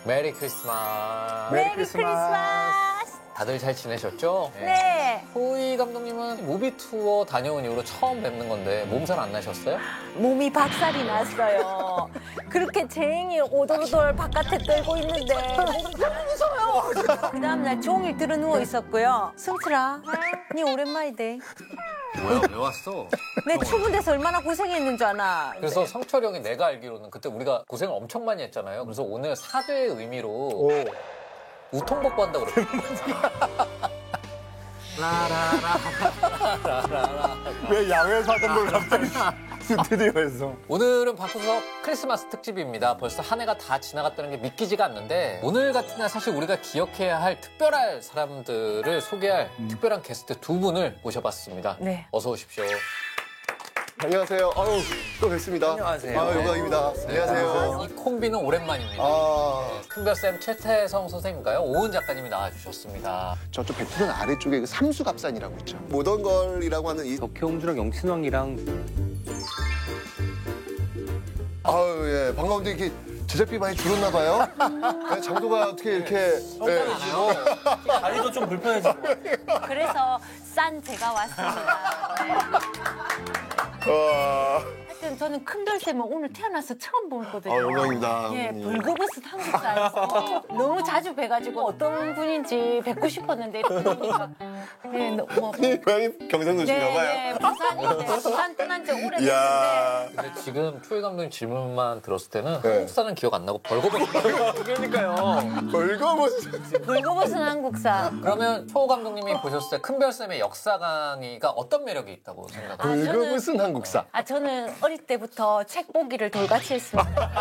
메리 크리스마스. 메리 크리스마스. 다들 잘 지내셨죠? 네. 호이 감독님은 무비 투어 다녀온 이후로 처음 뵙는 건데 몸살 안 나셨어요? 몸이 박살이 났어요. 그렇게 쟁이 오돌오돌 바깥에 떨고 있는데 몸이 너무 무서워요. 그 다음날 종일 들어 누워 있었고요. 승철아, 니 오랜만이대. 뭐야, 왜 왔어? 내 추운 데서 얼마나 고생했는 줄 아나. 그래서 성철이 형이 내가 알기로는 그때 우리가 고생을 엄청 많이 했잖아요. 그래서 오늘 사죄의 의미로 우통벗고 한다고 그랬거든요. 왜 야외에서 하던 걸 갑자기 스튜디오에서. 오늘은 방구석 크리스마스 특집입니다. 벌써 한 해가 다 지나갔다는 게 믿기지가 않는데 오늘 같은 날 사실 우리가 기억해야 할 특별할 사람들을 소개할 특별한 게스트 두 분을 모셔봤습니다. 네. 어서 오십시오. 안녕하세요. 아유, 또 뵙습니다. 안녕하세요. 아, 영광입니다. 안녕하세요. 이 콤비는 오랜만입니다. 큰별쌤 최태성 선생님인가요? 오은 작가님이 나와주셨습니다. 저쪽 베트남 아래쪽에 그 삼수갑산이라고 있죠. 모던걸이라고 하는 이. 덕혜옹주랑 영친왕이랑 아유, 예. 반가운데 이렇게 제작비 많이 줄었나 봐요. 네, 장도가 어떻게 이렇게. 예. 다리도 좀 불편해지고. 그래서 싼 제가 왔습니다. 하여튼 저는 큰별쌤은 오늘 태어나서 처음 보거든요. 아, 영광입니다. 예, 벌거벗은 한국사에서 너무 자주 뵈가지고 어떤 분인지 뵙고 싶었는데 이렇게 보니까 예, 뭐 고향이 경상도신가 봐요. 네, 부산인데 부산 떠난 지 오래됐는데 이야. 근데 지금 초이 감독님 질문만 들었을 때는 네. 한국사는 기억 안 나고 벌거벗은 그러니까요. 벌거벗은. 벌거벗은 한국사. 그러면 초 감독님이 보셨을 때 큰별쌤의 역사 강의가 어떤 매력이 있다고 생각하세요? 벌거벗은 한국사. 저는 어릴 때부터 책 보기를 돌같이 했습니다.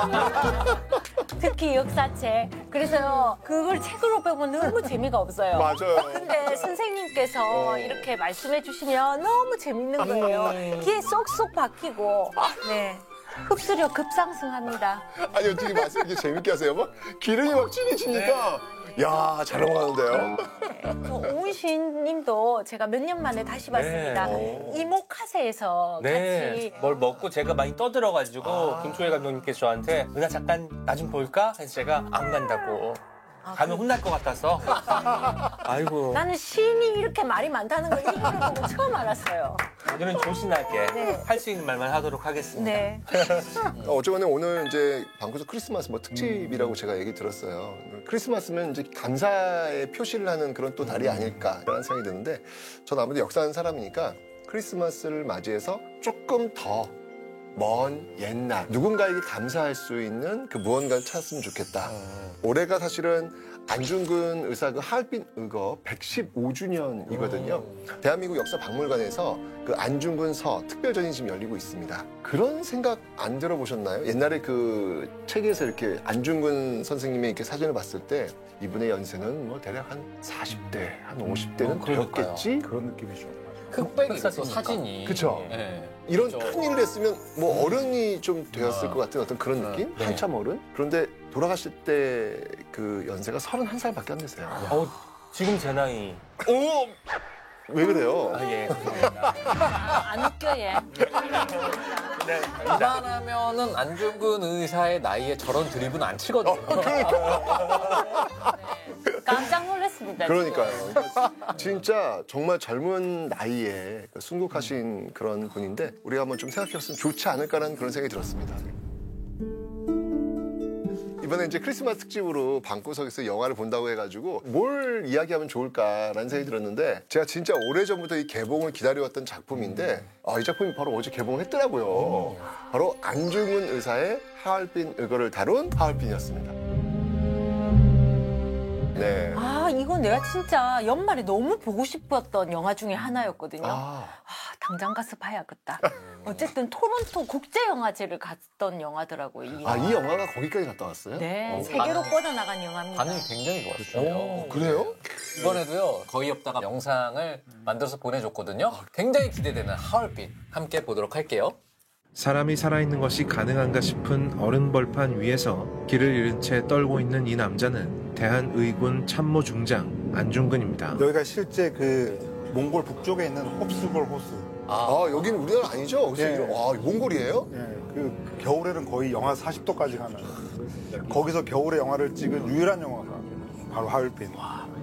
특히 역사책. 그래서 그걸 책으로 배우면 너무 재미가 없어요. 맞아요. 근데 선생님께서 이렇게 말씀해 주시면 너무 재밌는 거예요. 귀에 쏙쏙 박히고, 네. 흡수력 급상승합니다. 아니, 어떻게 말씀 이렇게 재밌게 하세요? 막 기름이 막 진해지니까. 야, 잘 넘어가는데요. 저 오은신 님도 제가 몇 년 만에 다시 봤습니다. 이모카세에서 같이. 뭘 먹고 제가 많이 떠들어가지고 김초희 감독님께서 저한테 은하 잠깐 나 좀 볼까? 해서 제가 안 간다고. 가면 혼날 것 같아서. 아이고. 나는 신이 이렇게 말이 많다는 걸 이거를 보고 처음 알았어요. 오늘은 조신하게 네. 할 수 있는 말만 하도록 하겠습니다. 네. 어쩌면 오늘 이제 방구석 크리스마스 뭐 특집이라고 제가 얘기 들었어요. 크리스마스면 이제 감사의 표시를 하는 그런 또 달이 아닐까라는 생각이 드는데 저는 아무래도 역사하는 사람이니까 크리스마스를 맞이해서 조금 더 먼 옛날 누군가에게 감사할 수 있는 그 무언가를 찾았으면 좋겠다. 올해가 사실은 안중근 의사 그 하얼빈 의거 115주년이거든요. 대한민국 역사박물관에서 그 안중근 서 특별전이 지금 열리고 있습니다. 그런 생각 안 들어보셨나요? 옛날에 그 책에서 이렇게 안중근 선생님의 이렇게 사진을 봤을 때 이분의 연세는 뭐 대략 한 40대, 한 50대는 되었겠지? 그런 느낌이죠. 흑백이 또 사진이. 그쵸. 네. 이런 그렇죠. 큰 일을 했으면 뭐 어른이 좀 되었을 것 같은 어떤 그런 느낌? 네. 한참 어른? 그런데 돌아가실 때 그 연세가 31살밖에 안 되세요. 지금 제 나이. 오! 왜 그래요? 아, 예. 안 웃겨, 얘. 네. 웬만하면은 안중근 의사의 나이에 저런 드립은 안 치거든요. 깜짝 놀랐습니다. 그러니까요. 진짜 정말 젊은 나이에 순국하신 그런 분인데 우리가 한번 좀 생각해봤으면 좋지 않을까라는 그런 생각이 들었습니다. 이번에 이제 크리스마스 특집으로 방구석에서 영화를 본다고 해가지고 뭘 이야기하면 좋을까라는 생각이 들었는데 제가 진짜 오래전부터 이 개봉을 기다려왔던 작품인데 이 작품이 바로 어제 개봉을 했더라고요. 바로 안중근 의사의 하얼빈 의거를 다룬 하얼빈이었습니다. 네. 이건 내가 진짜 연말에 너무 보고 싶었던 영화 중에 하나였거든요. 아. 당장 가서 봐야겠다. 어쨌든 토론토 국제영화제를 갔던 영화더라고요. 이 영화. 이 영화가 거기까지 갔다 왔어요? 네, 세계로 뻗어나간 영화입니다. 반응이 굉장히 좋았어요. 그래요? 이번에도요, 거의 없다가 영상을 만들어서 보내줬거든요. 굉장히 기대되는 하얼빈 함께 보도록 할게요. 사람이 살아있는 것이 가능한가 싶은 얼음 벌판 위에서 길을 잃은 채 떨고 있는 이 남자는 대한의군 참모중장 안중근입니다. 여기가 실제 그 몽골 북쪽에 있는 홉스골 호수. 여기는 우리나라 아니죠? 그래서 예. 몽골이에요? 예, 그 겨울에는 거의 영하 40도까지 가는 거기서 겨울에 영화를 찍은 유일한 영화가 바로 하얼빈.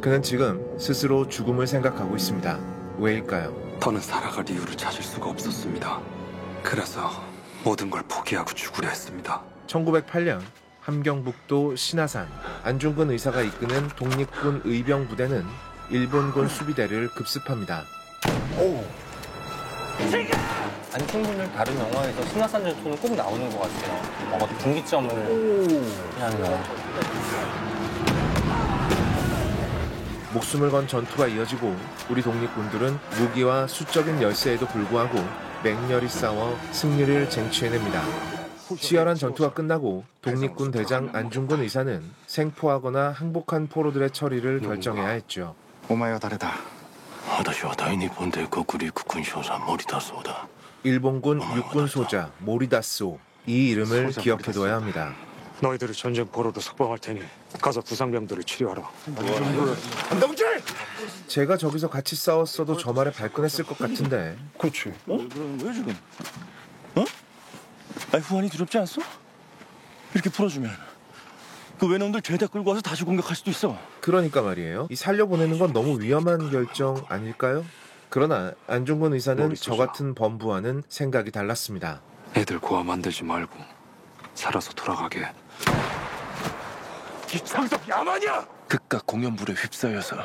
그는 지금 스스로 죽음을 생각하고 있습니다. 왜일까요? 더는 살아갈 이유를 찾을 수가 없었습니다. 그래서 모든 걸 포기하고 죽으려 했습니다. 1908년 함경북도 신화산 안중근 의사가 이끄는 독립군 의병 부대는 일본군 수비대를 급습합니다. 안중근을 다룬 영화에서 신화산 전투는 꼭 나오는 것 같아요. 뭔가 분기점을 하는 영화. 목숨을 건 전투가 이어지고 우리 독립군들은 무기와 수적인 열세에도 불구하고 맹렬히 싸워 승리를 쟁취해냅니다. 치열한 전투가 끝나고 독립군 대장 안중근 의사는 생포하거나 항복한 포로들의 처리를 결정해야 했죠. お前は誰だ? 私は大日本帝国陸軍少佐森田壮だ. 일본군 육군 소자 모리다소, 이 이름을 기억해둬야 합니다. 너희들을 전쟁 포로로 석방할 테니 가서 부상병들을 치료하라. 제가 저기서 같이 싸웠어도 저 말에 발끈했을 것 같은데. 그렇지. 왜 지금? 아니 후환이 두렵지 않소? 이렇게 풀어주면 그 외놈들 죄다 끌고 와서 다시 공격할 수도 있어. 그러니까 말이에요. 이 살려보내는 건 너무 위험한 결정 아닐까요? 그러나 안중근 의사는 저 같은 범부와는 생각이 달랐습니다. 애들 고아 만들지 말고 살아서 돌아가게. 이 창석 야만이야! 극과 공연불에 휩싸여서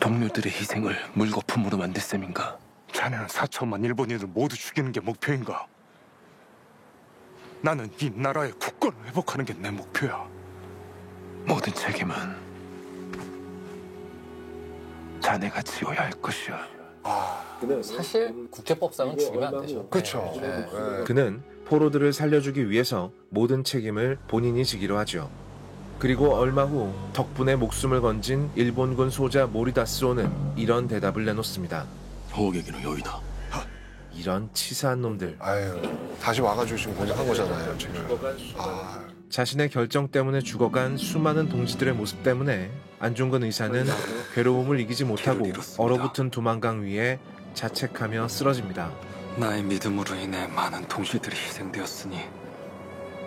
동료들의 희생을 물거품으로 만들 셈인가? 자네는 4천만 일본인을 모두 죽이는 게 목표인가? 나는 이 나라의 국권을 회복하는 게 내 목표야. 모든 책임은 자네가 지어야 할 것이야. 사실 국제법상은 죽이면 안 되죠. 그렇죠. 네. 그는 포로들을 살려주기 위해서 모든 책임을 본인이 지기로 하죠. 그리고 얼마 후 덕분에 목숨을 건진 일본군 소자 모리다스오는 이런 대답을 내놓습니다. 호객기는 여기다. 이런 치사한 놈들. 다시 와가지고 지금 번역한 거잖아요, 지금. 자신의 결정 때문에 죽어간 수많은 동지들의 모습 때문에 안중근 의사는 괴로움을 이기지 못하고 얼어붙은 두만강 위에 자책하며 쓰러집니다. 나의 믿음으로 인해 많은 동지들이 희생되었으니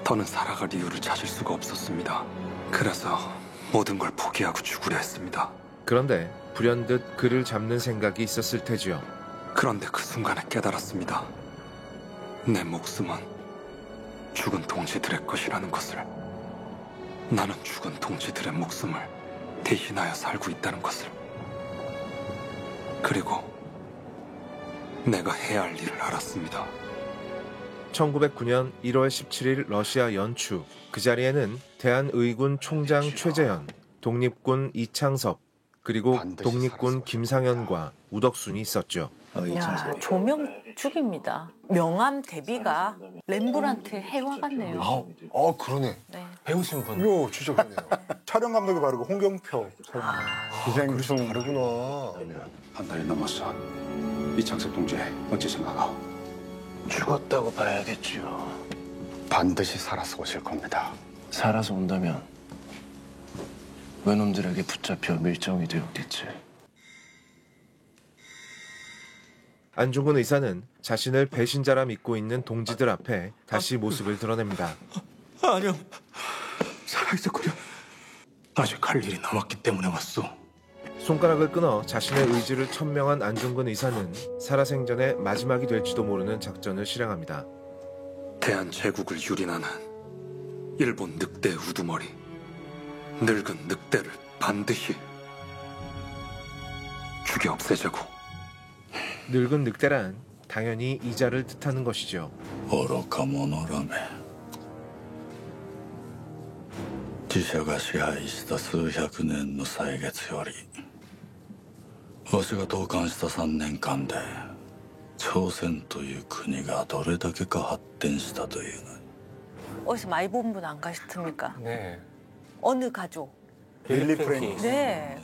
더는 살아갈 이유를 찾을 수가 없었습니다. 그래서 모든 걸 포기하고 죽으려 했습니다. 그런데 불현듯 그를 잡는 생각이 있었을 테지요. 그런데 그 순간에 깨달았습니다. 내 목숨은 죽은 동지들의 것이라는 것을. 나는 죽은 동지들의 목숨을 대신하여 살고 있다는 것을. 그리고 내가 해야 할 일을 알았습니다. 1909년 1월 17일 러시아 연추. 그 자리에는 대한의군 총장 최재현, 독립군 이창섭, 그리고 독립군 김상현과 우덕순이 있었죠. 야, 조명 죽입니다. 명암 대비가 렘브란트 해와 같네요. 그러네. 네. 배우신 분. 이거 진짜 그러네요. 촬영 감독이 바로 홍경표 촬영. 기생충. 다르구나. 한 달이 넘었어. 이창섭 동지 어찌 생각하오? 죽었다고 봐야겠죠. 반드시 살아서 오실 겁니다. 살아서 온다면 외놈들에게 붙잡혀 밀정이 되었겠지. 안중근 의사는 자신을 배신자라 믿고 있는 동지들 앞에 다시 모습을 드러냅니다. 아니요. 살아있었구려. 아직 할 일이 남았기 때문에 왔소. 손가락을 끊어 자신의 의지를 천명한 안중근 의사는 살아생전의 마지막이 될지도 모르는 작전을 실행합니다. 대한제국을 유린하는 일본 늑대 우두머리, 늙은 늑대를 반드시 죽여 없애자고. 늙은 늑대란 당연히 이자를 뜻하는 것이죠. 愚か者らめ。自社が支配した数百年の歳月よりわしが統監した3年間で朝鮮という国がどれだけか発展したというのに。 어디서 많이 본 분 안 가셨습니까? 네. 어느 가족? 빌리 프랭키. 네.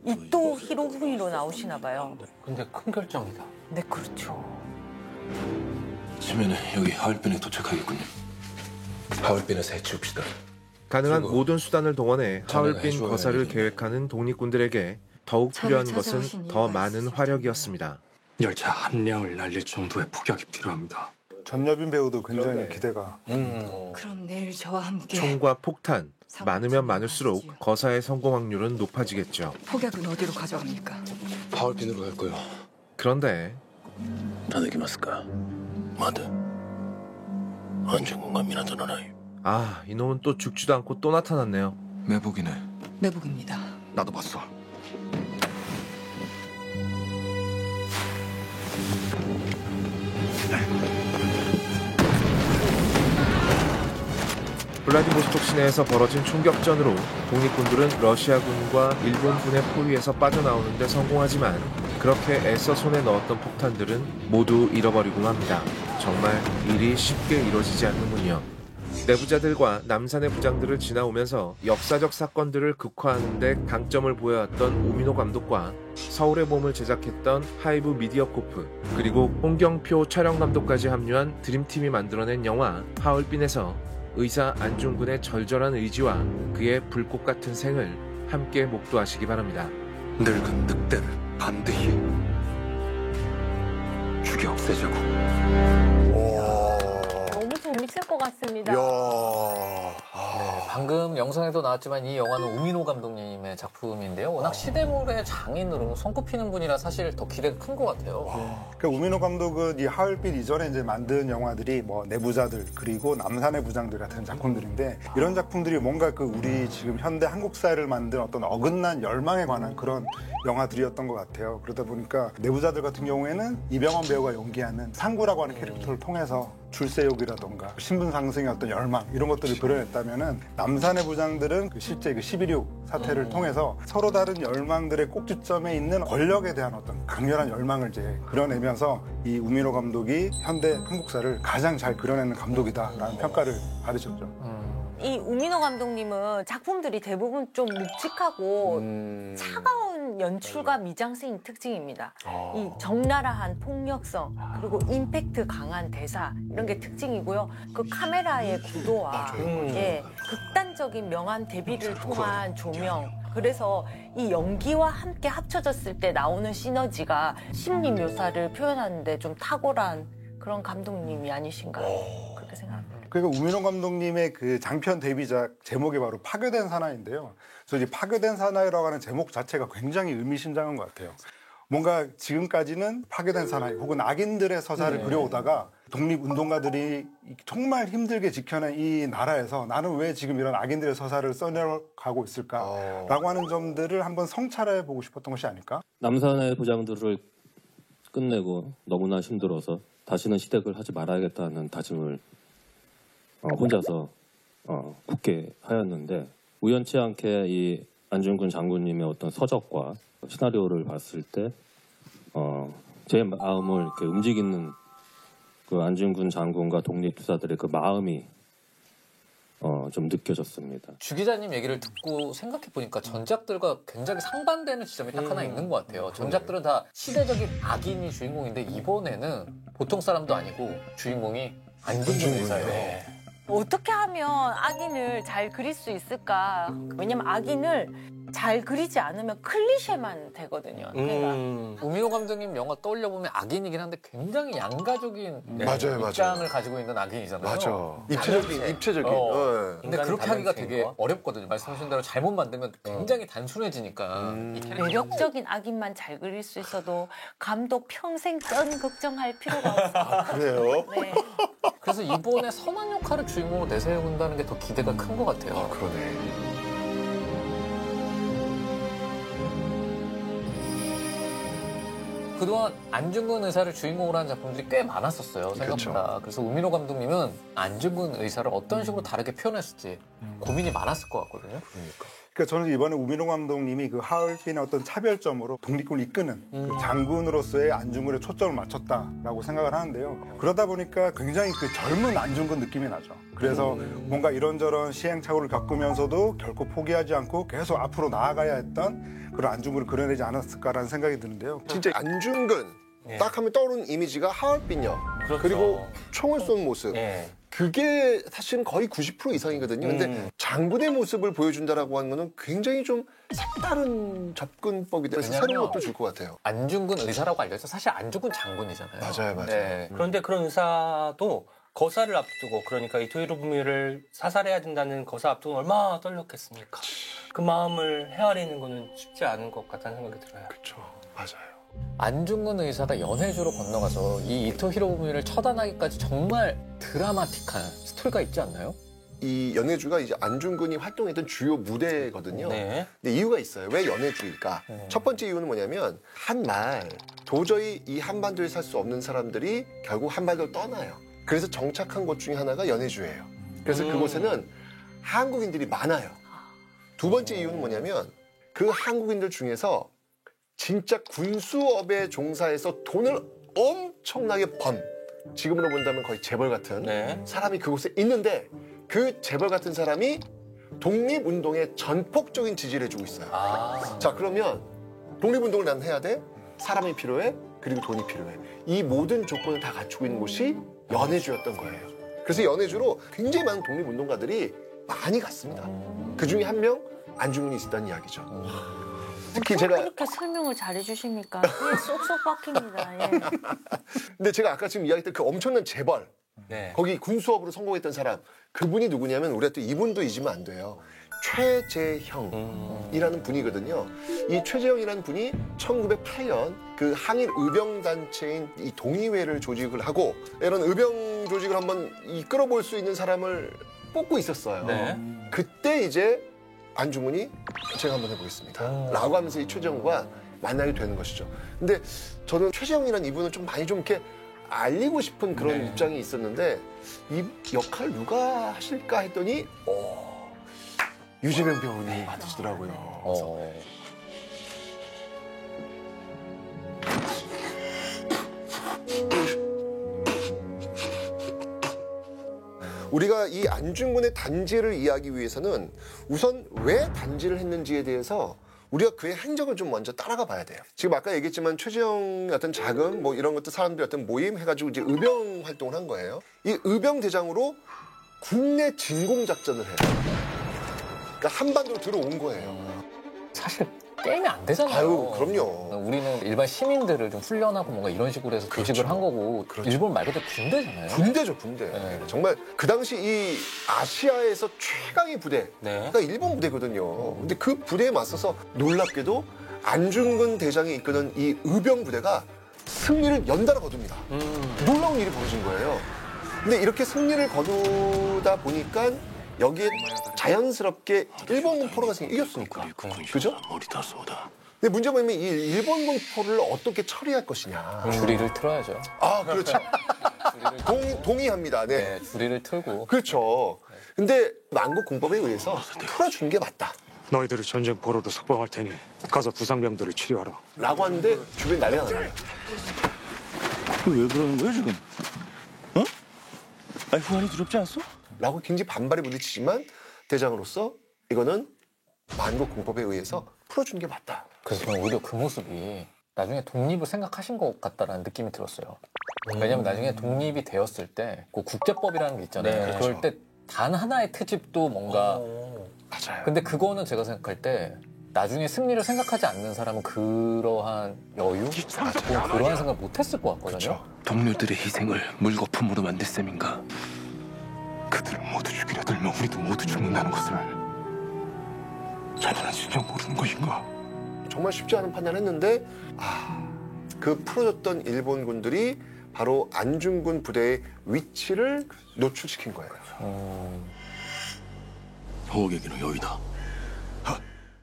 이토 히로부미로 나오시나 봐요. 근데 큰 결정이다. 네, 그렇죠. 치면은 여기 하얼빈에 도착하겠군요. 하얼빈에서 해치웁시다. 가능한 그리고 모든 수단을 동원해 자네가 하얼빈 해줘야 거사를 할 일은 계획하는 독립군들에게 더욱 필요한 것은 더 많은 화력이었습니다. 열차 한 량을 날릴 정도의 폭약이 필요합니다. 전여빈 배우도 굉장히 기대가. 그럼 내일 저와 함께 총과 폭탄, 많으면 많을수록 거사의 성공 확률은 높아지겠죠. 폭약은 어디로 가져갑니까? 하얼빈으로 갈 거요. 그런데 ただきますか。待て。안중근과 미나도 나라이. 아, 이놈은 또 죽지도 않고 또 나타났네요. 매복이네. 매복입니다. 나도 봤어. 블라디보스톡 시내에서 벌어진 총격전으로 독립군들은 러시아군과 일본군의 포위에서 빠져나오는 데 성공하지만 그렇게 애써 손에 넣었던 폭탄들은 모두 잃어버리고 맙니다. 정말 일이 쉽게 이루어지지 않는군요. 내부자들과 남산의 부장들을 지나오면서 역사적 사건들을 극화하는 데 강점을 보여왔던 오미노 감독과 서울의 봄을 제작했던 하이브 미디어 코프, 그리고 홍경표 촬영 감독까지 합류한 드림팀이 만들어낸 영화 하얼빈에서 의사 안중근의 절절한 의지와 그의 불꽃 같은 생을 함께 목도하시기 바랍니다. 늙은 늑대를 반드시 죽여 없애자고. 너무 재밌을 것 같습니다. 네, 방금 영상에도 나왔지만 이 영화는 우미노 감독님의 작품인데요. 워낙 시대물의 장인으로 손꼽히는 분이라 사실 더 기대가 큰 것 같아요. 그러니까 우미노 감독은 이 하얼빈 이전에 이제 만든 영화들이 뭐 내부자들 그리고 남산의 부장들 같은 작품들인데 이런 작품들이 뭔가 그 우리 지금 현대 한국 사회를 만든 어떤 어긋난 열망에 관한 그런 영화들이었던 것 같아요. 그러다 보니까 내부자들 같은 경우에는 이병헌 배우가 연기하는 상구라고 하는 캐릭터를 통해서 출세욕이라던가 신분 상승의 어떤 열망 이런 것들을 그려냈다면은 남산의 부장들은 실제 그 11.26 사태를 통해서 서로 다른 열망들의 꼭지점에 있는 권력에 대한 어떤 강렬한 열망을 이제 그려내면서 이 우미노 감독이 현대 한국사를 가장 잘 그려내는 감독이다라는 평가를 받으셨죠. 이 우미노 감독님은 작품들이 대부분 좀 묵직하고 차가운 연출과 미장센이 특징입니다. 이 적나라한 폭력성 그리고 임팩트 강한 대사 이런 게 특징이고요. 그 카메라의 구도와 예, 극단적인 명암 대비를 통한 조명 그래서 이 연기와 함께 합쳐졌을 때 나오는 시너지가 심리 묘사를 표현하는데 좀 탁월한 그런 감독님이 아니신가 그렇게 생각합니다. 그러니까 우민호 감독님의 그 장편 데뷔작 제목이 바로 파괴된 사나이인데요. 그래서 이 파괴된 사나이라고 하는 제목 자체가 굉장히 의미심장한 것 같아요. 뭔가 지금까지는 파괴된 사나이 혹은 악인들의 서사를 그려오다가 독립운동가들이 정말 힘들게 지켜낸 이 나라에서 나는 왜 지금 이런 악인들의 서사를 써내가고 있을까라고 하는 점들을 한번 성찰해 보고 싶었던 것이 아닐까? 남산의 부장들을 끝내고 너무나 힘들어서 다시는 시댁을 하지 말아야겠다는 다짐을 혼자서 굳게 하였는데 우연치 않게 이 안중근 장군님의 어떤 서적과 시나리오를 봤을 때 제 마음을 이렇게 움직이는 그 안중근 장군과 독립투사들의 그 마음이 좀 느껴졌습니다. 주 기자님 얘기를 듣고 생각해 보니까 전작들과 굉장히 상반되는 지점이 딱 하나 있는 것 같아요. 전작들은 다 시대적인 악인이 주인공인데 이번에는 보통 사람도 아니고 주인공이 안중근 의사예요. 어떻게 하면 악인을 잘 그릴 수 있을까? 왜냐면 악인을 잘 그리지 않으면 클리셰만 되거든요. 그러니까. 우미호 감독님 영화 떠올려 보면 악인이긴 한데 굉장히 양가적인 맞아요, 입장을 맞아요. 가지고 있는 악인이잖아요. 맞아. 입체적인. 네. 근데 그렇게 하기가 되게 어렵거든요. 말씀하신 대로 잘못 만들면 굉장히 단순해지니까. 매력적인 악인만 잘 그릴 수 있어도 감독 평생 쩐 걱정할 필요가 없어요. 그래요? 네. 그래서 이번에 선한 역할을 주인공으로 내세운다는 게 더 기대가 큰 것 같아요. 그러네. 그동안 안중근 의사를 주인공으로 한 작품들이 꽤 많았었어요. 생각보다. 그래서 우민호 감독님은 안중근 의사를 어떤 식으로 다르게 표현했을지 고민이 많았을 것 같거든요. 그러니까 저는 이번에 우민호 감독님이 그 하얼빈의 어떤 차별점으로 독립군을 이끄는 그 장군으로서의 안중근에 초점을 맞췄다라고 생각을 하는데요. 그러다 보니까 굉장히 그 젊은 안중근 느낌이 나죠. 그래서 뭔가 이런저런 시행착오를 겪으면서도 결코 포기하지 않고 계속 앞으로 나아가야 했던 그런 안중근을 그려내지 않았을까라는 생각이 드는데요. 진짜 안중근 딱 하면 떠오르는 이미지가 하얼빈 역. 그렇죠. 그리고 총을 쏜 모습. 그게 사실은 거의 90% 이상이거든요. 근데 장군의 모습을 보여준다라고 하는 거는 굉장히 좀 색다른 접근법이다. 그래서 새로운 것도 줄 것 같아요. 안중근 의사라고 알려져 사실 안중근 장군이잖아요. 맞아요. 네. 그런데 그런 의사도 거사를 앞두고 그러니까 이토 히로부미를 사살해야 된다는 거사 앞두고 얼마나 떨렸겠습니까? 그 마음을 헤아리는 거는 쉽지 않은 것 같다는 생각이 들어요. 그렇죠. 맞아요. 안중근 의사가 연해주로 건너가서 이 이토 히로부미를 처단하기까지 정말 드라마틱한 스토리가 있지 않나요? 이 연해주가 이제 안중근이 활동했던 주요 무대거든요. 네. 근데 이유가 있어요. 왜 연해주일까? 첫 번째 이유는 뭐냐면 한말 도저히 이 한반도에 살 수 없는 사람들이 결국 한반도를 떠나요. 그래서 정착한 곳 중에 하나가 연해주예요. 그래서 그곳에는 한국인들이 많아요. 두 번째 이유는 뭐냐면 그 한국인들 중에서 진짜 군수업에 종사해서 돈을 엄청나게 번, 지금으로 본다면 거의 재벌 같은 사람이 그곳에 있는데 그 재벌 같은 사람이 독립운동에 전폭적인 지지를 해주고 있어요. 자, 그러면 독립운동을 난 해야 돼? 사람이 필요해? 그리고 돈이 필요해. 이 모든 조건을 다 갖추고 있는 곳이 연해주였던 거예요. 그래서 연해주로 굉장히 많은 독립운동가들이 많이 갔습니다. 그 중에 한 명 안중근이 있었다는 이야기죠. 특히 제가 그렇게 설명을 잘해주십니까? 예, 쏙쏙 박힙니다. 예. 근데 제가 아까 지금 이야기했던 그 엄청난 재벌 거기 군수업으로 성공했던 사람 그분이 누구냐면 우리가 또 이분도 잊으면 안 돼요. 최재형이라는 분이거든요. 이 최재형이라는 분이 1908년 그 항일 의병단체인 이 동의회를 조직을 하고 이런 의병 조직을 한번 이끌어 볼 수 있는 사람을 뽑고 있었어요. 그때 이제 안중근이 제가 한번 해보겠습니다. 라고 하면서 이 최재형과 만나게 되는 것이죠. 근데 저는 최재형이라는 이분을 좀 많이 좀 이렇게 알리고 싶은 그런 입장이 있었는데 이 역할을 누가 하실까 했더니 유재명 배우님이 맡으시더라고요. 우리가 이 안중근의 단지를 이해하기 위해서는 우선 왜 단지를 했는지에 대해서 우리가 그의 행적을 좀 먼저 따라가 봐야 돼요. 지금 아까 얘기했지만 최재형의 어떤 자금 뭐 이런 것도 사람들이 어떤 모임 해가지고 이제 의병 활동을 한 거예요. 이 의병 대장으로 국내 진공 작전을 해요. 그러니까 한반도로 들어온 거예요. 사실 게임이 안 되잖아요. 아유, 그럼요. 우리는 일반 시민들을 좀 훈련하고 뭔가 이런 식으로 해서 조직을 한 거고 일본 말 그대로 군대잖아요. 군대죠, 군대. 정말 그 당시 이 아시아에서 최강의 부대가 일본 부대거든요. 근데 그 부대에 맞서서 놀랍게도 안중근 대장이 이끄는 이 의병 부대가 승리를 연달아 거둡니다. 놀라운 일이 벌어진 거예요. 근데 이렇게 승리를 거두다 보니까 여기에 자연스럽게 일본 공포가 이겼으니까. 그죠? 근데 문제가 뭐냐면 이 일본 공포를 어떻게 처리할 것이냐. 주리를 틀어야죠. 아, 그렇죠. 동의합니다. 네. 주리를 틀고. 그렇죠. 근데 만국 공법에 의해서 풀어주는 게 맞다. 너희들을 전쟁 포로로 석방할 테니 가서 부상병들을 치료하라. 라고 하는데 주변이 난리가 나요. 왜 그러는 거야 지금? 어? 아니 후환이 두렵지 않소? 라고 굉장히 반발이 부딪히지만 대장으로서 이거는 만국 공법에 의해서 풀어주는 게 맞다. 그래서 저는 오히려 그 모습이 나중에 독립을 생각하신 것 같다라는 느낌이 들었어요. 왜냐면 나중에 독립이 되었을 때 그 국제법이라는 게 있잖아요. 그럴 때 단 하나의 트집도 뭔가 맞아요. 근데 그거는 제가 생각할 때 나중에 승리를 생각하지 않는 사람은 그러한 여유? 그러한 생각 못 했을 것 같거든요. 동료들의 희생을 물거품으로 만들 셈인가? 그들을 모두 죽이려 들면 우리도 모두 죽는다는 것을 자네는 진짜 모르는 것인가? 정말 쉽지 않은 판단을 했는데 그 풀어줬던 일본군들이 바로 안중근 부대의 위치를 노출시킨 거예요. 호객이는 여기다.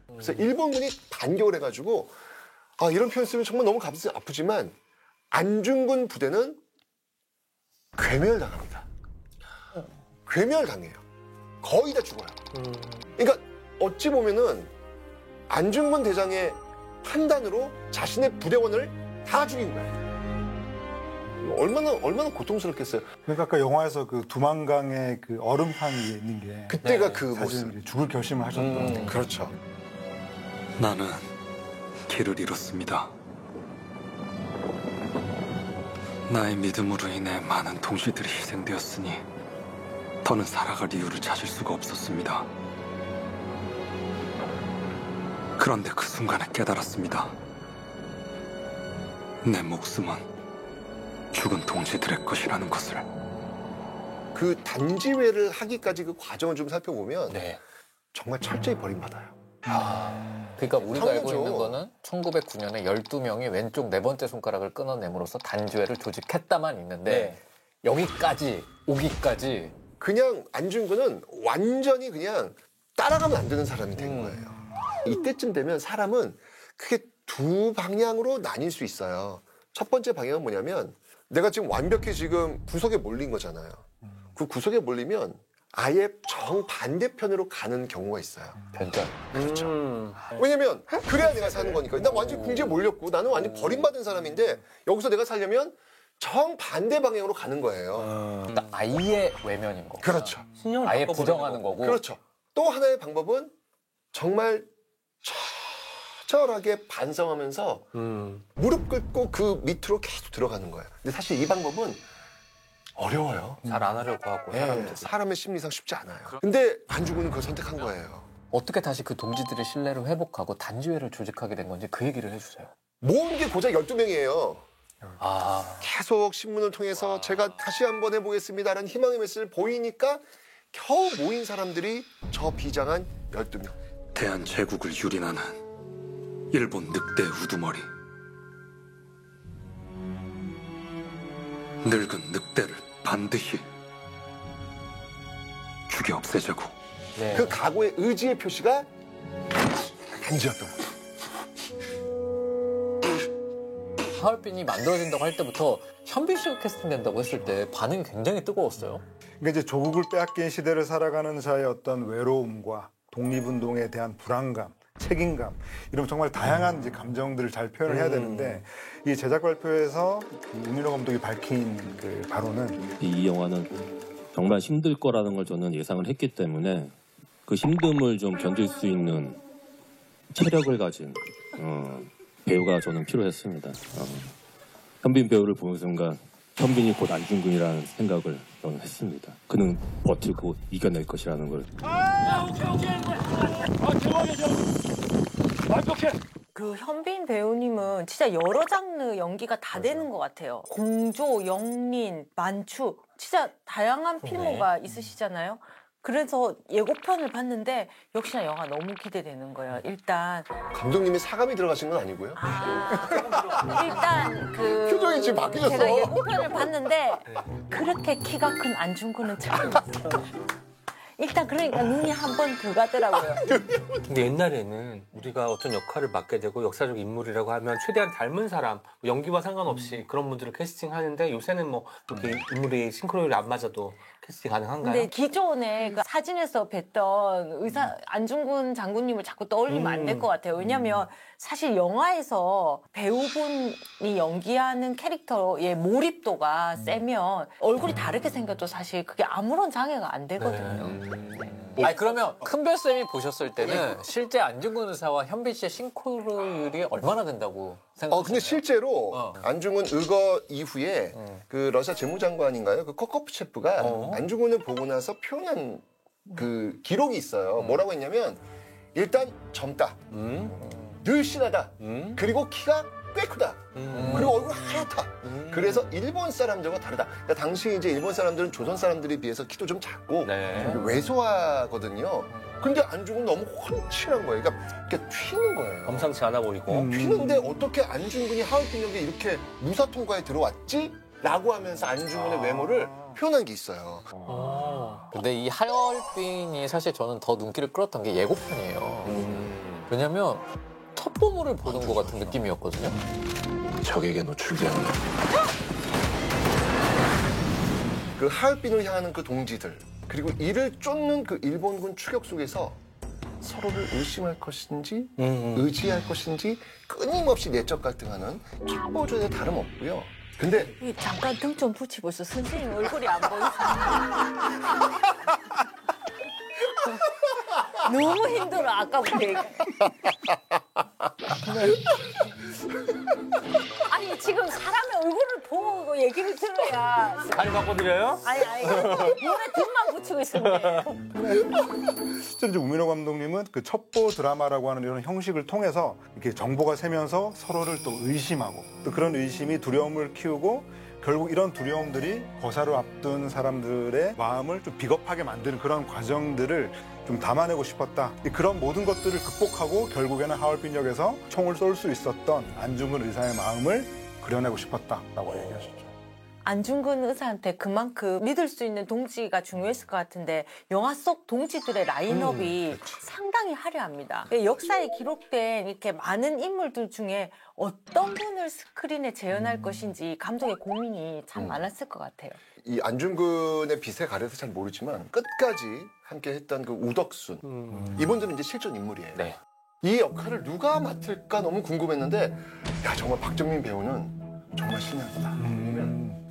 그래서 일본군이 반격을 해가지고 이런 표현 쓰면 정말 너무 가슴이 아프지만 안중근 부대는 괴멸당합니다. 괴멸당해요. 거의 다 죽어요. 그러니까 어찌 보면은 안중근 대장의 판단으로 자신의 부대원을 다 죽인 거예요. 얼마나 고통스럽겠어요. 그러니까 아까 영화에서 그 두만강의 그 얼음판 위에 있는 게 그때가 그 사실 모습. 죽을 결심을 하셨던. 그렇죠. 나는 길을 잃었습니다. 나의 믿음으로 인해 많은 동지들이 희생되었으니 더는 살아갈 이유를 찾을 수가 없었습니다. 그런데 그 순간에 깨달았습니다. 내 목숨은 죽은 동지들의 것이라는 것을. 그 단지회를 하기까지 그 과정을 좀 살펴보면 네. 정말 철저히 버림받아요. 그러니까 우리가 알고 당연하죠. 있는 거는 1909년에 12명이 왼쪽 네 번째 손가락을 끊어냄으로써 단지회를 조직했다만 있는데 네. 여기까지 오기까지 그냥 안중근은 완전히 그냥 따라가면 안 되는 사람이 된 거예요. 이때쯤 되면 사람은 크게 두 방향으로 나뉠 수 있어요. 첫 번째 방향은 뭐냐면 내가 지금 완벽히 지금 구석에 몰린 거잖아요. 그 구석에 몰리면 아예 정반대편으로 가는 경우가 있어요. 변절. 그렇죠. 왜냐면 그래야 내가 사는 거니까. 나 완전히 궁지에 몰렸고 나는 완전 버림받은 사람인데 여기서 내가 살려면 정반대 방향으로 가는 거예요. 그러니까 아예 외면인 거고. 그렇죠. 아예 부정하는 거고. 그렇죠. 또 하나의 방법은 정말 처절하게 반성하면서 무릎 꿇고 그 밑으로 계속 들어가는 거예요. 근데 사실 이 방법은 어려워요. 잘 안 하려고 하고 사람들. 사람의 심리상 쉽지 않아요. 근데 안중근은 그걸 선택한 거예요. 어떻게 다시 그 동지들의 신뢰를 회복하고 단지회를 조직하게 된 건지 그 얘기를 해주세요. 모은 게 고작 12명이에요. 계속 신문을 통해서 제가 다시 한번 해보겠습니다라는 희망의 메시지를 보이니까 겨우 모인 사람들이 저 비장한 12명. 대한제국을 유린하는 일본 늑대 우두머리. 늙은 늑대를 반드시 죽여 없애자고. 네. 그 각오의 의지의 표시가 단지였던 거예요. 하얼빈이 만들어진다고 할 때부터 현빈 씨가 캐스팅된다고 했을 때 반응이 굉장히 뜨거웠어요. 그러니까 이제 조국을 빼앗긴 시대를 살아가는 자의 어떤 외로움과 독립운동에 대한 불안감, 책임감 이런 정말 다양한 이제 감정들을 잘 표현을 해야 되는데 이 제작 발표에서 윤민호 감독이 밝힌 그 바로는 이 영화는 정말 힘들 거라는 걸 저는 예상을 했기 때문에 그 힘듦을 좀 견딜 수 있는 체력을 가진 배우가 저는 필요했습니다. 현빈 배우를 보는 순간 현빈이 곧 안중근이라는 생각을 저는 했습니다. 그는 버티고 이겨낼 것이라는 걸. 그 현빈 배우님은 진짜 여러 장르 연기가 다 되는 것 같아요. 공조, 영린, 만추 진짜 다양한 필모가 있으시잖아요. 그래서 예고편을 봤는데 역시나 영화 너무 기대되는 거예요. 일단 감독님이 사감이 들어가신 건 아니고요. 일단 그 표정이 지금 바뀌셨어. 제가 예고편을 봤는데 그렇게 키가 큰 안중근은 처음 봤어요. 일단 그러니까 눈이 한 번 들어가더라고요. 근데 옛날에는 우리가 어떤 역할을 맡게 되고 역사적 인물이라고 하면 최대한 닮은 사람, 연기와 상관없이 그런 분들을 캐스팅하는데 요새는 뭐 그렇게 인물이 싱크로율이 안 맞아도 캐스팅 가능한가요? 근데 기존에 그 사진에서 뵀던 의사 안중근 장군님을 자꾸 떠올리면 안 될 것 같아요. 왜냐하면 사실 영화에서 배우분이 연기하는 캐릭터의 몰입도가 세면 얼굴이 다르게 생겨도 사실 그게 아무런 장애가 안 되거든요. 아니 그러면 큰별쌤이 보셨을 때는 실제 안중근 의사와 현빈 씨의 싱크로율이 얼마나 된다고 생각하세요? 근데 실제로 안중근 의거 이후에 그 러시아 재무장관인가요? 그 코코프체프가 안중근을 보고 나서 표현한 그 기록이 있어요. 뭐라고 했냐면 일단 젊다, 늘씬하다, 그리고 키가 꽤 크다, 그리고 얼굴 하얗다. 그래서 일본 사람들과 다르다. 그러니까 당시 이제 일본 사람들은 조선 사람들에 비해서 키도 좀 작고 왜소하거든요. 근데 안중근은 너무 훤칠한 거예요. 그러니까 이렇게 튀는 거예요. 범상치 않아 보이고. 튀는데 어떻게 안중근이 하얼빈 역에 이렇게 무사통과에 들어왔지? 라고 하면서 안중근의 외모를 표현한 게 있어요. 근데 이 하얼빈이 사실 저는 더 눈길을 끌었던 게 예고편이에요. 왜냐면 첩보물을 보는 것 같은 느낌이었거든요. 적에게 노출되는 그 하얼빈을 향하는 그 동지들, 그리고 이를 쫓는 그 일본군 추격 속에서 서로를 의심할 것인지 의지할 것인지 끊임없이 내적 갈등하는 첩보전에 다름없고요. 근데 잠깐 등 좀 붙이고 있어. 선생님 얼굴이 안 보이세요. 너무 힘들어 아까부터 얘기. 아니 지금 사람의 얼굴을 보고 얘기 얘기를 들어야. 다리 바꿔드려요? 아니, 눈에 등만 붙이고 있었네. 실제로 이제 우민호 감독님은 그 첩보 드라마라고 하는 이런 형식을 통해서 이렇게 정보가 새면서 서로를 또 의심하고 또 그런 의심이 두려움을 키우고 결국 이런 두려움들이 거사를 앞둔 사람들의 마음을 좀 비겁하게 만드는 그런 과정들을 좀 담아내고 싶었다. 그런 모든 것들을 극복하고 결국에는 하얼빈 역에서 총을 쏠 수 있었던 안중근 의사의 마음을 그려내고 싶었다라고 얘기하셨죠. 안중근 의사한테 그만큼 믿을 수 있는 동지가 중요했을 것 같은데 영화 속 동지들의 라인업이 상당히 화려합니다. 역사에 기록된 이렇게 많은 인물들 중에 어떤 분을 스크린에 재현할 것인지 감독의 고민이 참 많았을 것 같아요. 이 안중근의 빛에 가려서 잘 모르지만 끝까지 함께 했던 그 우덕순 이분들은 이제 실존 인물이에요. 네. 이 역할을 누가 맡을까 너무 궁금했는데 야 정말 박정민 배우는 정말 신이 났다.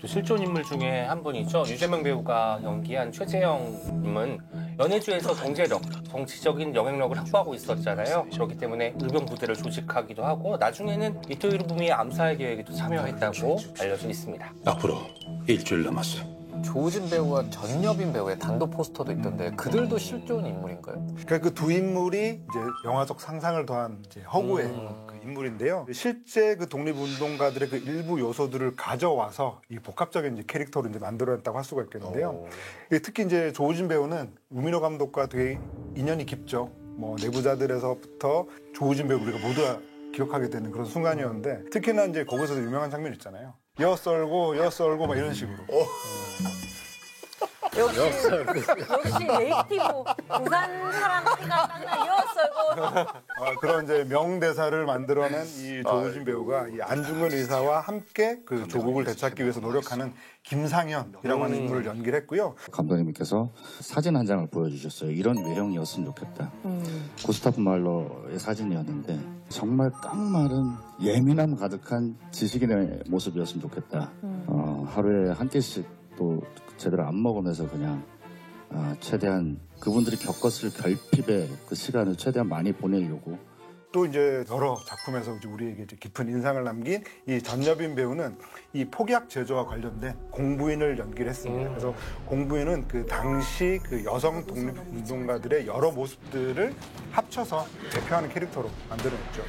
또 실존 인물 중에 한 분이죠. 유재명 배우가 연기한 최재형님은 연해주에서 경제력, 정치적인 영향력을 확보하고 있었잖아요. 그렇기 때문에 의병 부대를 조직하기도 하고 나중에는 이토 히로부미의 암살 계획에도 참여했다고 알려져 있습니다. 앞으로 일주일 남았어. 조우진 배우와 전여빈 배우의 단독 포스터도 있던데 그들도 실존 인물인가요? 그러니까 그 두 인물이 이제 영화적 상상을 더한 이제 허구의 그 인물인데요. 실제 그 독립운동가들의 그 일부 요소들을 가져와서 이 복합적인 이제 캐릭터로 이제 만들어냈다고 할 수가 있겠는데요. 특히 이제 조우진 배우는 우민호 감독과 되게 인연이 깊죠. 뭐 내부자들에서부터 조우진 배우 우리가 모두 기억하게 되는 그런 순간이었는데 특히나 이제 거기서도 유명한 장면 있잖아요. 여 썰고 막 이런 식으로. 역시 네이티브 부산 사람 피가 닦는 여썰고 그런 이제 명대사를 만들어낸 이 조우진 배우가 이 안중근 의사와 함께 그 조국을 되찾기 위해서 노력하는 김상현이라고 하는 인물을 연기를 했고요. 감독님께서 사진 한 장을 보여주셨어요. 이런 외형이었으면 좋겠다. 구스타프 말러의 사진이었는데 정말 깡마른 예민함 가득한 지식인의 모습이었으면 좋겠다. 하루에 한 끼씩 또 제대로 안 먹으면서 그냥 최대한 그분들이 겪었을 결핍의 그 시간을 최대한 많이 보내려고. 또 이제 여러 작품에서 이제 우리에게 이제 깊은 인상을 남긴 이 전여빈 배우는 이 폭약 제조와 관련된 공부인을 연기를 했습니다. 그래서 공부인은 그 당시 그 여성 독립운동가들의 여러 모습들을 합쳐서 대표하는 캐릭터로 만들어냈죠.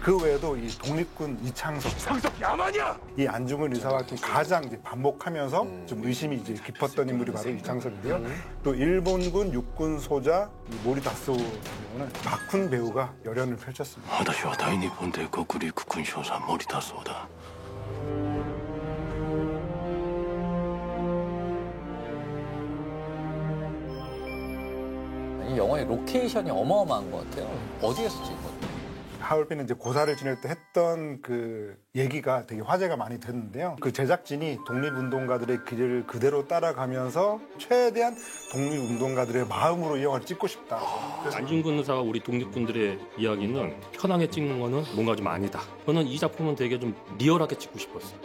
그 외에도 이 독립군 이창석, 창석 야만이야! 이 안중근 의사와 가장 이제 반복하면서 좀 의심이 이제 깊었던 인물이 바로 이창석인데요. 또 일본군 육군 소자 모리다소 경우는 박훈 배우가 열연을 펼쳤습니다. 私は大日本帝国陸軍少佐森田壮だ. 이 영화의 로케이션이 어마어마한 것 같아요. 어디에서 찍은 거예요? 하얼빈은 이제 고사를 지낼 때 했던 그 얘기가 되게 화제가 많이 됐는데요. 그 제작진이 독립운동가들의 길을 그대로 따라가면서 최대한 독립운동가들의 마음으로 이 영화를 찍고 싶다. 안중근 의사와 우리 독립군들의 이야기는 현황에 찍는 거는 뭔가 좀 아니다. 저는 이 작품은 되게 좀 리얼하게 찍고 싶었어요.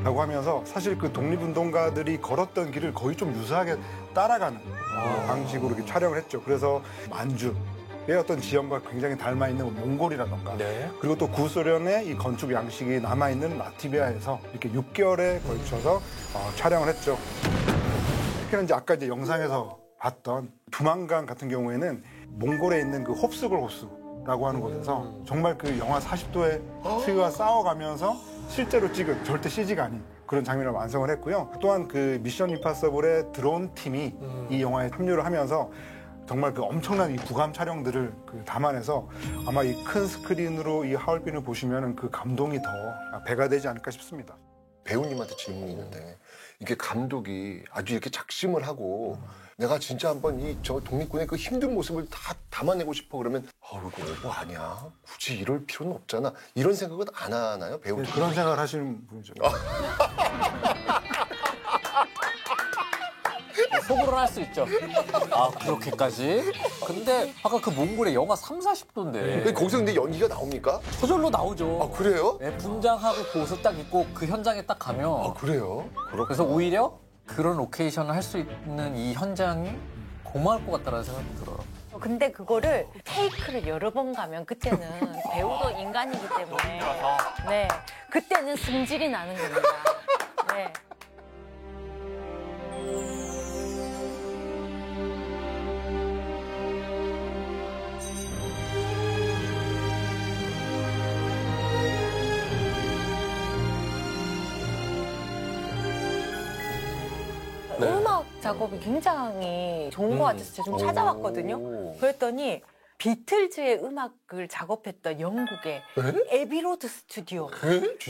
라고 하면서 사실 그 독립운동가들이 걸었던 길을 거의 좀 유사하게 따라가는 방식으로 이렇게 촬영을 했죠. 그래서 만주 어떤 지형과 굉장히 닮아있는 몽골이라던가 그리고 또 구소련의 이 건축 양식이 남아있는 라트비아에서 이렇게 6개월에 걸쳐서 촬영을 했죠. 특히나 이제 아까 이제 영상에서 봤던 두만강 같은 경우에는 몽골에 있는 그 홉스골 호수라고 하는 곳에서 정말 그 영하 40도의 추위와 싸워가면서 실제로 찍은 절대 CG가 아닌 그런 장면을 완성을 했고요. 또한 그 미션 임파서블의 드론 팀이 이 영화에 합류를 하면서 정말 그 엄청난 이 구감 촬영들을 그 담아내서 아마 이 큰 스크린으로 이 하얼빈을 보시면 그 감동이 더 배가 되지 않을까 싶습니다. 배우님한테 질문이 있는데 이게 감독이 아주 이렇게 작심을 하고 내가 진짜 한번 이 저 독립군의 그 힘든 모습을 다 담아내고 싶어 그러면 이거 오버 아니야? 굳이 이럴 필요는 없잖아. 이런 생각은 안 하나요? 배우들? 네, 그런 생각을 하시는 분이죠. 속으로는 할 수 있죠. 아, 그렇게까지? 근데 아까 그 몽골의 영하 30-40도인데. 거기서 근데 연기가 나옵니까? 저절로 나오죠. 아, 그래요? 네, 분장하고 그 옷을 딱 입고 그 현장에 딱 가면. 아, 그래요? 그래서 오히려 그런 로케이션을 할 수 있는 이 현장이 고마울 것 같다는 생각이 들어요. 근데 그거를 테이크를 여러 번 가면 그때는 배우도 인간이기 때문에 그때는 승질이 나는 겁니다. 네. 작업이 굉장히 좋은 것 같아서 제가 좀 찾아봤거든요. 그랬더니 비틀즈의 음악을 작업했던 영국의 에비로드 스튜디오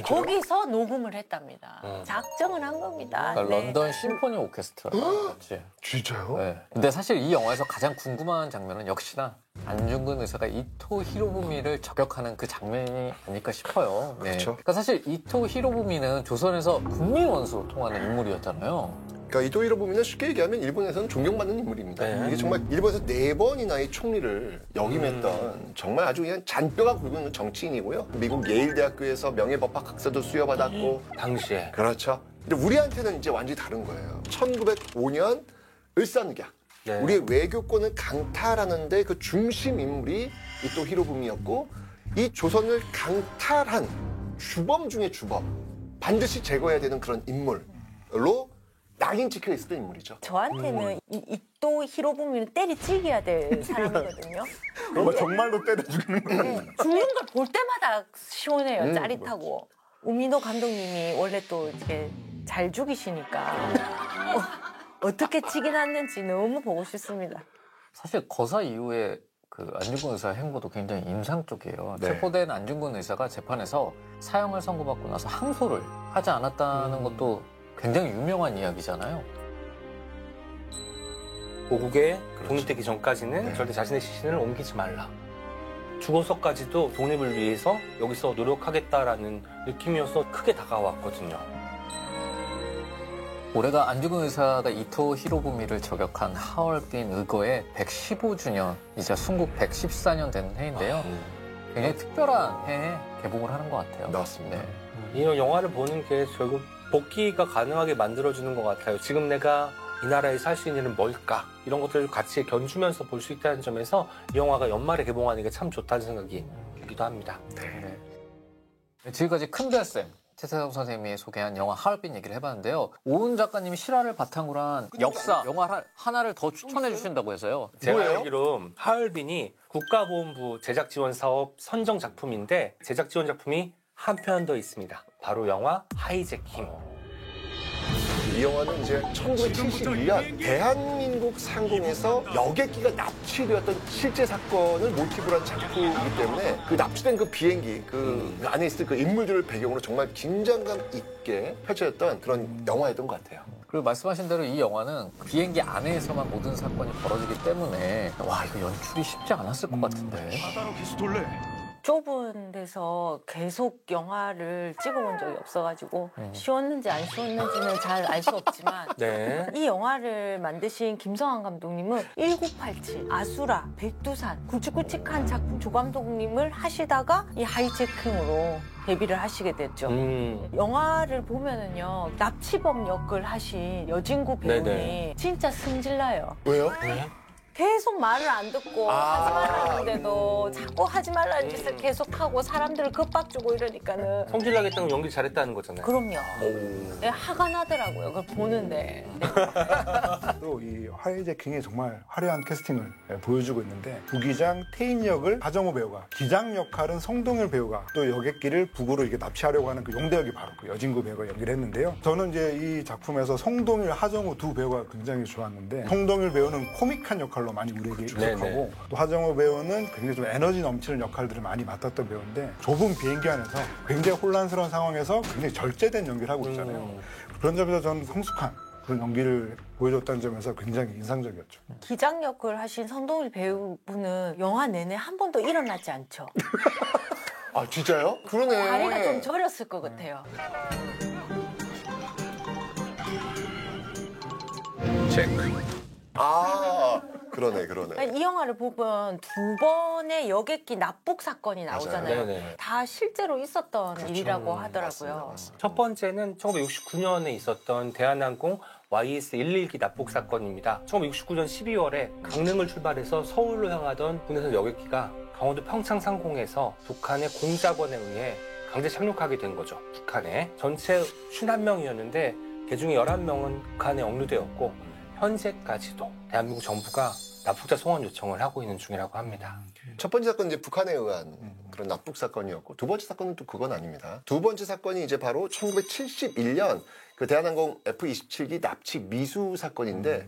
거기서 녹음을 했답니다. 작정을 한 겁니다. 그러니까 네. 런던 심포니 오케스트라 같이. 진짜요? 네. 근데 사실 이 영화에서 가장 궁금한 장면은 역시나 안중근 의사가 이토 히로부미를 저격하는 그 장면이 아닐까 싶어요. 네. 그렇죠. 그러니까 사실 이토 히로부미는 조선에서 국민 원수로 통하는 인물이었잖아요. 그러니까 이토 히로부미는 쉽게 얘기하면 일본에서는 존경받는 인물입니다. 네. 이게 정말 일본에서 4번이나 이 총리를 역임했던 정말 아주 그냥 잔뼈가 굵은 정치인이고요. 미국 예일 대학교에서 명예법학 학사도 수여받았고 당시에. 그렇죠. 근데 우리한테는 이제 완전히 다른 거예요. 1905년 을사늑약. 네. 우리의 외교권을 강탈하는데 그 중심 인물이 이토 히로부미였고 이 조선을 강탈한 주범 중에 주범. 반드시 제거해야 되는 그런 인물로 낙인 찍혀 있었던 인물이죠. 저한테는 이토 히로부미는 때리찌개야 될 사람이거든요. 뭐 정말로 때려 죽이는 거예요. 네, 죽는 걸 볼 때마다 시원해요. 짜릿하고. 우미노 감독님이 원래 또 이렇게 잘 죽이시니까 어떻게 찍이 났는지 너무 보고 싶습니다. 사실 거사 이후에 그 안중근 의사 행보도 굉장히 인상적이에요. 네. 체포된 안중근 의사가 재판에서 사형을 선고받고 나서 항소를 하지 않았다는 것도 굉장히 유명한 이야기잖아요. 고국에 독립되기 전까지는 절대 자신의 시신을 옮기지 말라. 죽어서까지도 독립을 위해서 여기서 노력하겠다라는 느낌이어서 크게 다가왔거든요. 올해가 안중근 의사가 이토 히로부미를 저격한 하얼빈 의거의 115주년이자 순국 114년 된 해인데요. 굉장히 특별한 해에 개봉을 하는 것 같아요. 맞습니다. 네. 이 영화를 보는 게 결국 복귀가 가능하게 만들어주는 것 같아요. 지금 내가 이 나라에 살 수 있는 일은 뭘까? 이런 것들을 같이 견주면서 볼 수 있다는 점에서 이 영화가 연말에 개봉하는 게 참 좋다는 생각이 들기도 합니다. 네. 지금까지 큰별쌤, 최세성 선생님이 소개한 영화 하얼빈 얘기를 해봤는데요. 오은 작가님이 실화를 바탕으로 한 역사 영화 하나를 더 추천해 주신다고 해서요. 제가 뭐예요? 알기로 하얼빈이 국가보훈부 제작지원사업 선정 작품인데 제작지원 작품이 한 편 더 있습니다. 바로 영화 하이제킹. 이 영화는 이제 1971년 대한민국 상공에서 여객기가 납치되었던 실제 사건을 모티브로 한 작품이기 때문에 그 납치된 그 비행기 그 안에 있을 그 인물들을 배경으로 정말 긴장감 있게 펼쳐졌던 그런 영화였던 것 같아요. 그리고 말씀하신 대로 이 영화는 비행기 안에서만 모든 사건이 벌어지기 때문에 와 이거 연출이 쉽지 않았을 것 같은데. 좁은 데서 계속 영화를 찍어본 적이 없어가지고 쉬웠는지 안 쉬웠는지는 잘 알 수 없지만 네. 이 영화를 만드신 김성환 감독님은 1987, 아수라, 백두산 굵직굵직한 작품 조감독님을 하시다가 이 하이제킹으로 데뷔를 하시게 됐죠. 영화를 보면은요 납치범 역을 하신 여진구 배우님 네네. 진짜 승질나요. 왜요? 계속 말을 안 듣고 하지 말라는데도 자꾸 하지 말라는 짓을 계속하고 사람들을 겁박주고 이러니까는 성질나겠다는 연기 잘했다는 거잖아요. 그럼요. 네, 화가 나더라고요. 그걸 보는데. 또 이 하이제킹이 정말 화려한 캐스팅을 보여주고 있는데 부기장 태인 역을 하정우 배우가, 기장 역할은 성동일 배우가, 또 여객기를 북으로 이렇게 납치하려고 하는 그 용대역이 바로 그 여진구 배우가 연기를 했는데요. 저는 이제 이 작품에서 성동일, 하정우 두 배우가 굉장히 좋았는데 성동일 배우는 코믹한 역할로 많이 우리에게 익숙하고 또 하정우 배우는 굉장히 좀 에너지 넘치는 역할들을 많이 맡았던 배우인데 좁은 비행기 안에서 굉장히 혼란스러운 상황에서 굉장히 절제된 연기를 하고 있잖아요. 그런 점에서 저는 성숙한 그런 연기를 보여줬다는 점에서 굉장히 인상적이었죠. 기장 역을 하신 성동일 배우분은 영화 내내 한 번도 일어나지 않죠. 아 진짜요? 그러네. 다리가 좀 저렸을 것 같아요. 아 그러네. 이 영화를 보면 두 번의 여객기 납북 사건이 나오잖아요. 네네. 다 실제로 있었던 일이라고 하더라고요. 첫 번째는 1969년에 있었던 대한항공 YS-111기 납북 사건입니다. 1969년 12월에 강릉을 출발해서 서울로 향하던 군에서 여객기가 강원도 평창 상공에서 북한의 공작원에 의해 강제 착륙하게 된 거죠. 북한에. 전체 51명이었는데 그중에 11명은 북한에 억류되었고 현재까지도 대한민국 정부가 납북자 송환 요청을 하고 있는 중이라고 합니다. 첫 번째 사건은 이제 북한에 의한 그런 납북 사건이었고 두 번째 사건은 또 그건 아닙니다. 두 번째 사건이 이제 바로 1971년 그 대한항공 F-27기 납치 미수 사건인데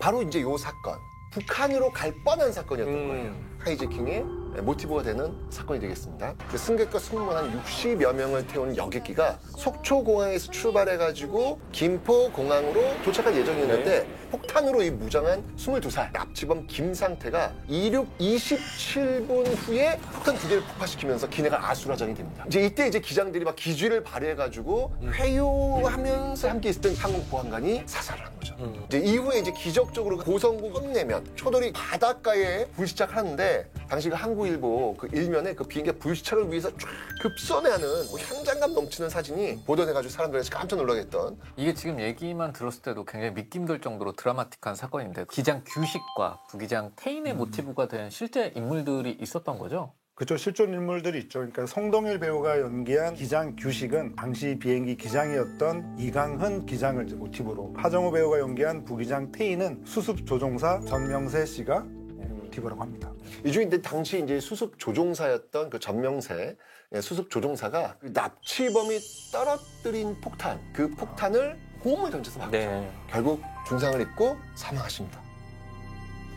바로 이제 요 사건. 북한으로 갈 뻔한 사건이었던 거예요. 하이제킹의 모티브가 되는 사건이 되겠습니다. 그 승객과 승무원 한 60여 명을 태운 여객기가 속초공항에서 출발해가지고 김포공항으로 도착할 예정이었는데 폭탄으로 이 무장한 22살 납치범 김상태가 이륙 27분 후에 폭탄 2개를 폭파시키면서 기내가 아수라장이 됩니다. 이제 이때 이제 기장들이 막 기주를 발휘해가지고 회유하면서 함께 있었던 항공보안관이 사살을 한 거죠. 이제 이후에 이제 기적적으로 고성국 끝내면 초돌이 바닷가에 불시착하는데 당시 그 한국일보 그 일면에 그 비행기 불시착을 위해서 쫙 급선회하는 뭐 현장감 넘치는 사진이 보도돼가지고 사람들이 깜짝 놀라게 했던. 이게 지금 얘기만 들었을 때도 굉장히 믿김 들 정도로 드라마틱한 사건인데 기장 규식과 부기장 태인의 모티브가 된 실제 인물들이 있었던 거죠? 그쪽 실존 인물들이 있죠. 그러니까 송동일 배우가 연기한 기장 규식은 당시 비행기 기장이었던 이강흔 기장을 이제 모티브로, 하정우 배우가 연기한 부기장 태인은 수습 조종사 전명세 씨가 모티브라고 합니다. 이 중에 당시 이제 수습 조종사였던 그 전명세 수습 조종사가 그 납치범이 떨어뜨린 폭탄, 그 폭탄을 호음을 던져서 막죠. 결국 중상을 입고 사망하십니다.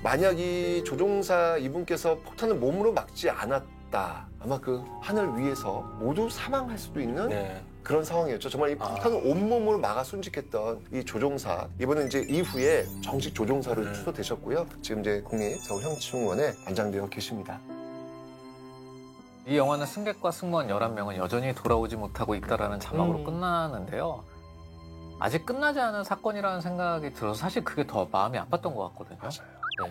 만약 이 조종사 이분께서 폭탄을 몸으로 막지 않았다, 아마 그 하늘 위에서 모두 사망할 수도 있는 그런 상황이었죠. 정말 이 폭탄을 온몸으로 막아 순직했던 이 조종사, 이번에 이제 이후에 정식 조종사로 추도되셨고요. 지금 이제 국립서울형충원에 안장되어 계십니다. 이 영화는 승객과 승무원 11명은 여전히 돌아오지 못하고 있다라는 자막으로 끝나는데요. 아직 끝나지 않은 사건이라는 생각이 들어서 사실 그게 더 마음이 아팠던 것 같거든요.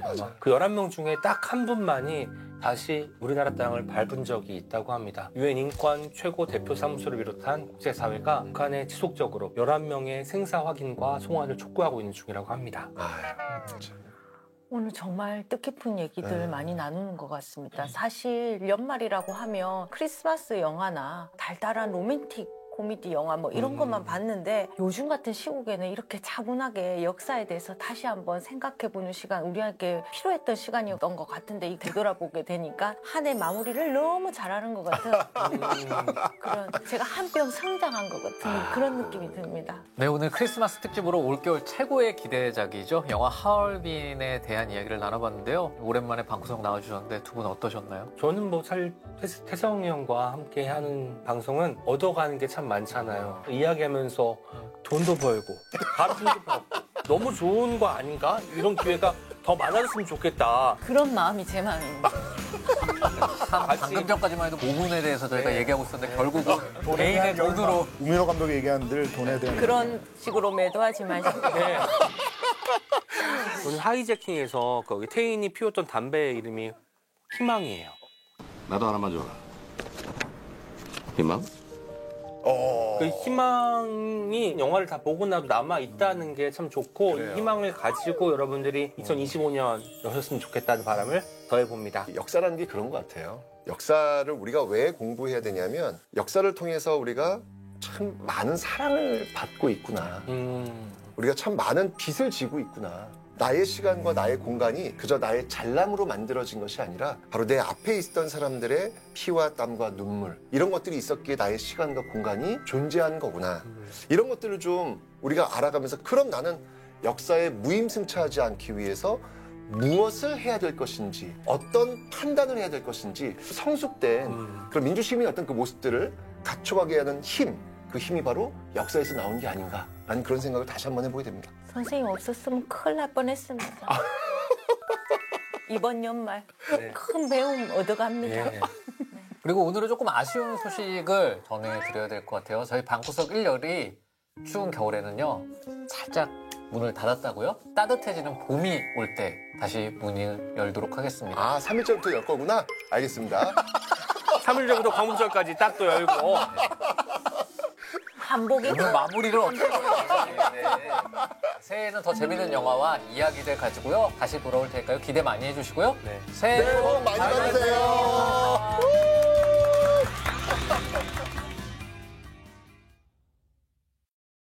맞아요. 그 11명 중에 딱 한 분만이 다시 우리나라 땅을 밟은 적이 있다고 합니다. 유엔 인권 최고 대표 사무소를 비롯한 국제사회가 북한에 지속적으로 11명의 생사 확인과 송환을 촉구하고 있는 중이라고 합니다. 오늘 정말 뜻깊은 얘기들 많이 나누는 것 같습니다. 사실 연말이라고 하면 크리스마스 영화나 달달한 로맨틱 코미디 영화 뭐 이런 것만 봤는데 요즘 같은 시국에는 이렇게 차분하게 역사에 대해서 다시 한번 생각해보는 시간, 우리에게 필요했던 시간이었던 것 같은데 이 되돌아보게 되니까 한 해 마무리를 너무 잘하는 것 같은 그런, 제가 한 뼘 성장한 것 같은 그런 느낌이 듭니다. 네, 오늘 크리스마스 특집으로 올겨울 최고의 기대작이죠. 영화 하얼빈에 대한 이야기를 나눠봤는데요. 오랜만에 방구석 나와주셨는데 두 분 어떠셨나요? 저는 뭐 사실 태성이 형과 함께 하는 방송은 얻어가는 게 참 많잖아요. 이야기하면서 돈도 벌고 가슴도 벌고 너무 좋은 거 아닌가? 이런 기회가 더 많아졌으면 좋겠다. 그런 마음이 제 마음입니다. 방금 전까지만 해도 모문에 대해서 저희가 얘기하고 있었는데 결국은 개인의 돈으로. 우민호 감독이 얘기한 늘 돈에 대한 그런 식으로 매도하지 마시고. 오늘 하이제킹에서 거기 태인이 피웠던 담배 이름이 희망이에요. 나도 하나만 줘. 희망? 그 희망이 영화를 다 보고 나도 남아있다는 게 참 좋고, 이 희망을 가지고 여러분들이 2025년 여셨으면 좋겠다는 바람을 더해봅니다. 역사라는 게 그런 것 같아요. 역사를 우리가 왜 공부해야 되냐면 역사를 통해서 우리가 참 많은 사랑을 받고 있구나. 우리가 참 많은 빚을 지고 있구나. 나의 시간과 나의 공간이 그저 나의 잘남으로 만들어진 것이 아니라 바로 내 앞에 있었던 사람들의 피와 땀과 눈물, 이런 것들이 있었기에 나의 시간과 공간이 존재하는 거구나. 이런 것들을 좀 우리가 알아가면서, 그럼 나는 역사에 무임승차하지 않기 위해서 무엇을 해야 될 것인지, 어떤 판단을 해야 될 것인지 성숙된 그런 민주시민의 어떤 그 모습들을 갖춰가게 하는 힘, 그 힘이 바로 역사에서 나온 게 아닌가라는 그런 생각을 다시 한번 해보게 됩니다. 선생님 없었으면 큰일 날 뻔했습니다. 이번 연말 큰 배움 얻어갑니다. 그리고 오늘은 조금 아쉬운 소식을 전해드려야 될 것 같아요. 저희 방구석 1열이 추운 겨울에는요, 살짝 문을 닫았다고요? 따뜻해지는 봄이 올 때 다시 문을 열도록 하겠습니다. 아, 3일째부터 열 거구나? 알겠습니다. 3일 전부터 광복절까지 딱 또 열고. 한복이 오늘 마무리를 어떻게 해요? 새해에는 더 재밌는 영화와 이야기들 가지고요 다시 돌아올 테니까요. 기대 많이 해주시고요. 새해 복 많이 받으세요.